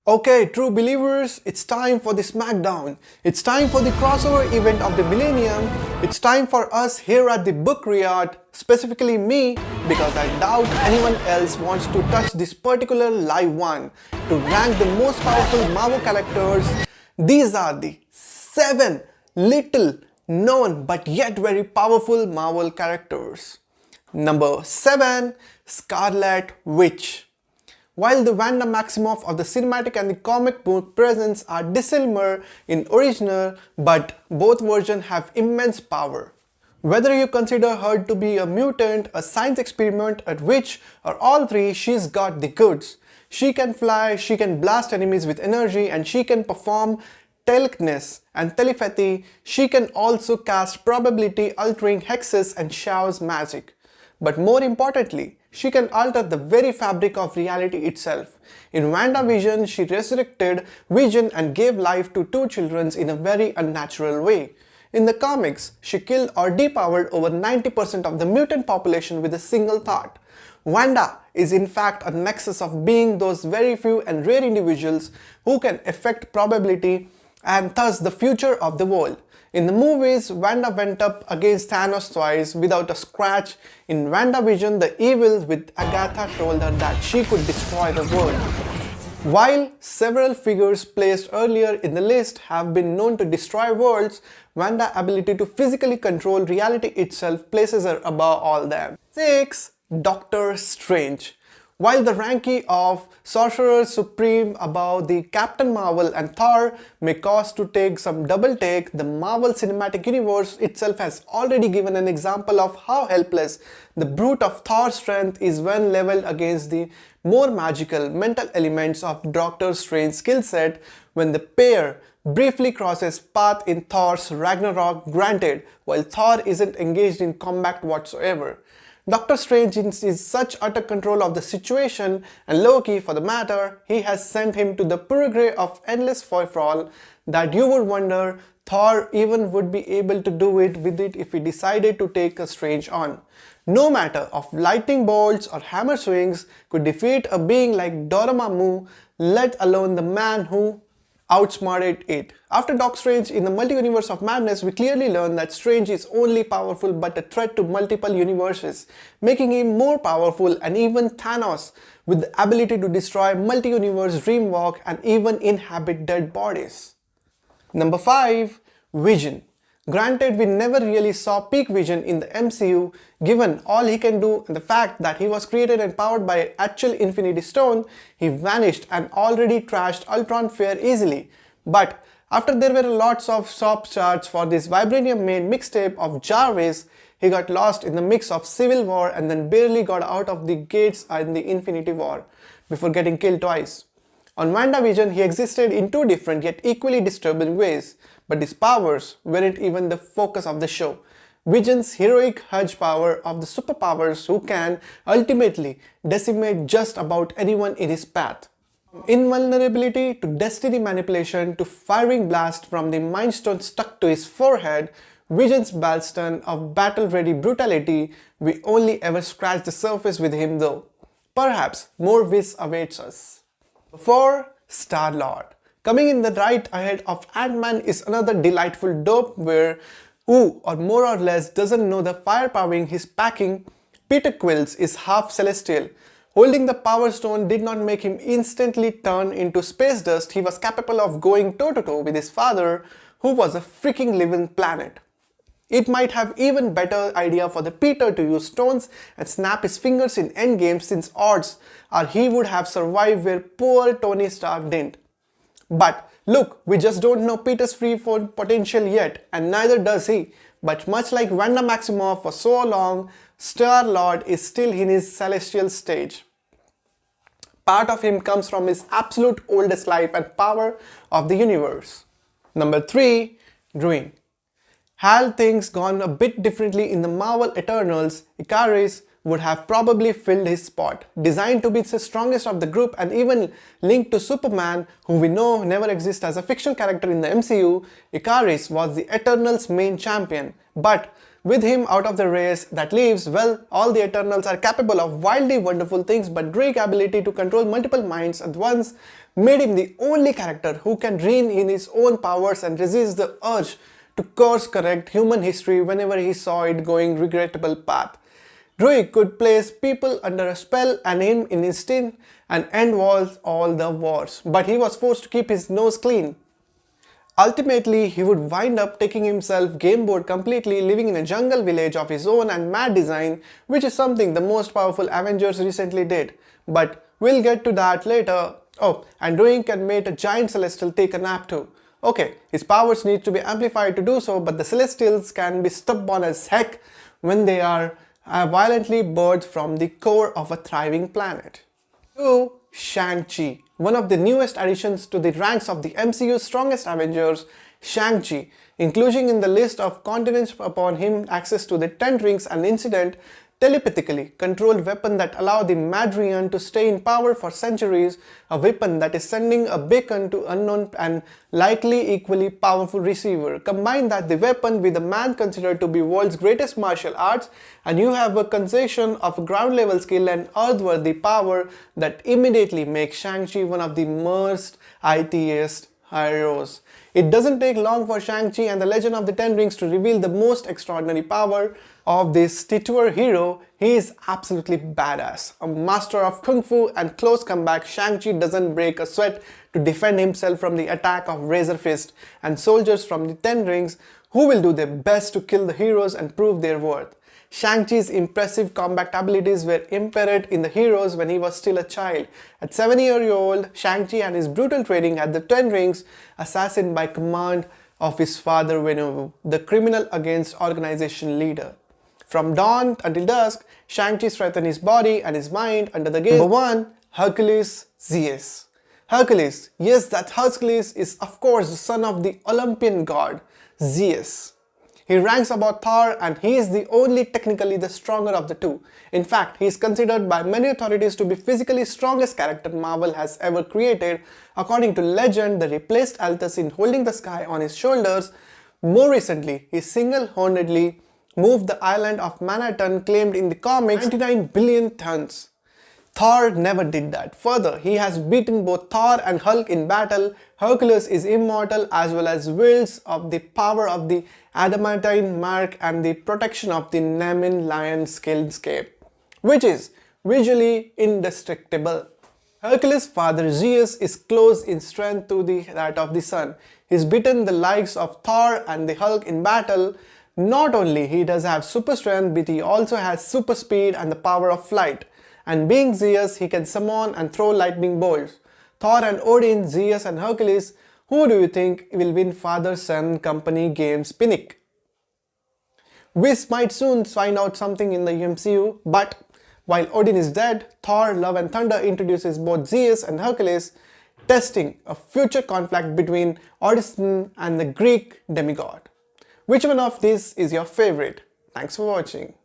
Okay, true believers, it's time for the SmackDown. It's time for the crossover event of the millennium. It's time for us here at the Book Riot, specifically me, because I doubt anyone else wants to touch this particular live one, to rank the most powerful Marvel characters. These are the 7 little known but yet very powerful Marvel characters. Number 7, Scarlet Witch. While the Wanda Maximoff of the cinematic and the comic book presence are dissimilar in original, but both versions have immense power. Whether you consider her to be a mutant, a science experiment, a witch, or all three, she's got the goods. She can fly, she can blast enemies with energy, and she can perform telekinesis and telepathy. She can also cast probability altering hexes and showers magic. But more importantly, she can alter the very fabric of reality itself. In WandaVision, she resurrected Vision and gave life to 2 children in a very unnatural way. In the comics, she killed or depowered over 90% of the mutant population with a single thought. Wanda is in fact a nexus of being those very few and rare individuals who can affect probability and thus the future of the world. In the movies, Wanda went up against Thanos twice without a scratch. In WandaVision, the evil with Agatha told her that she could destroy the world. While several figures placed earlier in the list have been known to destroy worlds, Wanda's ability to physically control reality itself places her above all them. 6. Doctor Strange. While the ranking of Sorcerer Supreme above the Captain Marvel and Thor may cause to take some double take, the Marvel Cinematic Universe itself has already given an example of how helpless the brute of Thor's strength is when leveled against the more magical mental elements of Doctor Strange's skill set when the pair briefly crosses path in Thor's Ragnarok. Granted, while Thor isn't engaged in combat whatsoever, Doctor Strange is such utter control of the situation, and Loki for the matter, he has sent him to the purgatory of endless free-for-all that you would wonder Thor even would be able to do it with it if he decided to take a Strange on. No matter of lightning bolts or hammer swings could defeat a being like Dormammu, let alone the man who outsmarted it. After Doc Strange in the Multi-Universe of Madness, we clearly learn that Strange is only powerful but a threat to multiple universes, making him more powerful and even Thanos with the ability to destroy multi-universe dreamwalk and even inhabit dead bodies. Number 5. Vision. Granted, we never really saw peak Vision in the MCU, given all he can do and the fact that he was created and powered by an actual Infinity Stone. He vanished and already trashed Ultron fair easily. But after there were lots of soft charts for this Vibranium made mixtape of Jarvis, he got lost in the mix of Civil War and then barely got out of the gates in the Infinity War before getting killed twice. On WandaVision, he existed in 2 different yet equally disturbing ways, but his powers weren't even the focus of the show. Vision's heroic hedge power of the superpowers who can ultimately decimate just about anyone in his path. From invulnerability to destiny manipulation to firing blast from the Mind Stone stuck to his forehead, Vision's bastion of battle-ready brutality, we only ever scratched the surface with him though. Perhaps more wish awaits us. 4. Star-Lord. Coming in the right ahead of Ant-Man is another delightful dope where who or more or less doesn't know the firepower he's packing. Peter Quills is half celestial. Holding the Power Stone did not make him instantly turn into space dust. He was capable of going toe-to-toe with his father, who was a freaking living planet. It might have even better idea for the Peter to use stones and snap his fingers in Endgame, since odds are he would have survived where poor Tony Stark didn't. But look, we just don't know Peter's free potential yet, and neither does he. But much like Wanda Maximoff for so long, Star-Lord is still in his celestial stage. Part of him comes from his absolute oldest life and power of the universe. Number 3. Druig. Had things gone a bit differently in the Marvel Eternals, Icarus would have probably filled his spot. Designed to be the strongest of the group and even linked to Superman, who we know never exists as a fictional character in the MCU, Icarus was the Eternals' main champion. But with him out of the race that leaves, well, all the Eternals are capable of wildly wonderful things, but Druig's ability to control multiple minds at once made him the only character who can rein in his own powers and resist the urge to course correct human history whenever he saw it going regrettable path. Druig could place people under a spell and aim in instant and end all the wars, but he was forced to keep his nose clean. Ultimately, he would wind up taking himself game bored completely, living in a jungle village of his own and mad design, which is something the most powerful Avengers recently did. But we'll get to that later. Oh, and Druig can make a giant celestial take a nap too. Okay, his powers need to be amplified to do so, but the celestials can be stubborn as heck when they are violently birthed from the core of a thriving planet. 2. Shang-Chi. One of the newest additions to the ranks of the MCU's strongest Avengers, Shang-Chi, including in the list of continents upon him access to the 10 rings and incident, telepathically controlled weapon that allow the Madrian to stay in power for centuries, a weapon that is sending a beacon to unknown and likely equally powerful receiver. Combine that the weapon with a man considered to be world's greatest martial arts and you have a concession of ground level skill and earthworthy power that immediately makes Shang-Chi one of the most ITest heroes. It doesn't take long for Shang-Chi and the Legend of the Ten Rings to reveal the most extraordinary power of this titular hero. He is absolutely badass. A master of kung fu and close comeback, Shang-Chi doesn't break a sweat to defend himself from the attack of Razor Fist and soldiers from the Ten Rings who will do their best to kill the heroes and prove their worth. Shang-Chi's impressive combat abilities were embedded in the heroes when he was still a child. At 7-year-old, Shang-Chi and his brutal training at the Ten Rings, assassin by command of his father Venovu, the criminal against organization leader. From dawn until dusk, Shang-Chi strengthened his body and his mind under the gaze. Number 1. Hercules Zeus. Hercules, yes, that Hercules is of course the son of the Olympian god Zeus. He ranks above Thor and he is the only technically the stronger of the two. In fact, he is considered by many authorities to be physically strongest character Marvel has ever created. According to legend, the replaced Altus in holding the sky on his shoulders. More recently, he single-handedly moved the island of Manhattan claimed in the comics 99 billion tons. Thor never did that. Further, he has beaten both Thor and Hulk in battle. Hercules is immortal as well as wields of the power of the adamantine mark and the protection of the Nemean lion skillscape, which is visually indestructible. Hercules' father Zeus is close in strength to that of the sun. He's beaten the likes of Thor and the Hulk in battle. Not only he does have super strength, but he also has super speed and the power of flight. And being Zeus, he can summon and throw lightning bolts. Thor and Odin, Zeus and Hercules, who do you think will win father-son company games Pinnick? We might soon find out something in the MCU, but while Odin is dead, Thor, Love and Thunder introduces both Zeus and Hercules, testing a future conflict between Odin and the Greek demigod. Which one of these is your favorite? Thanks for watching.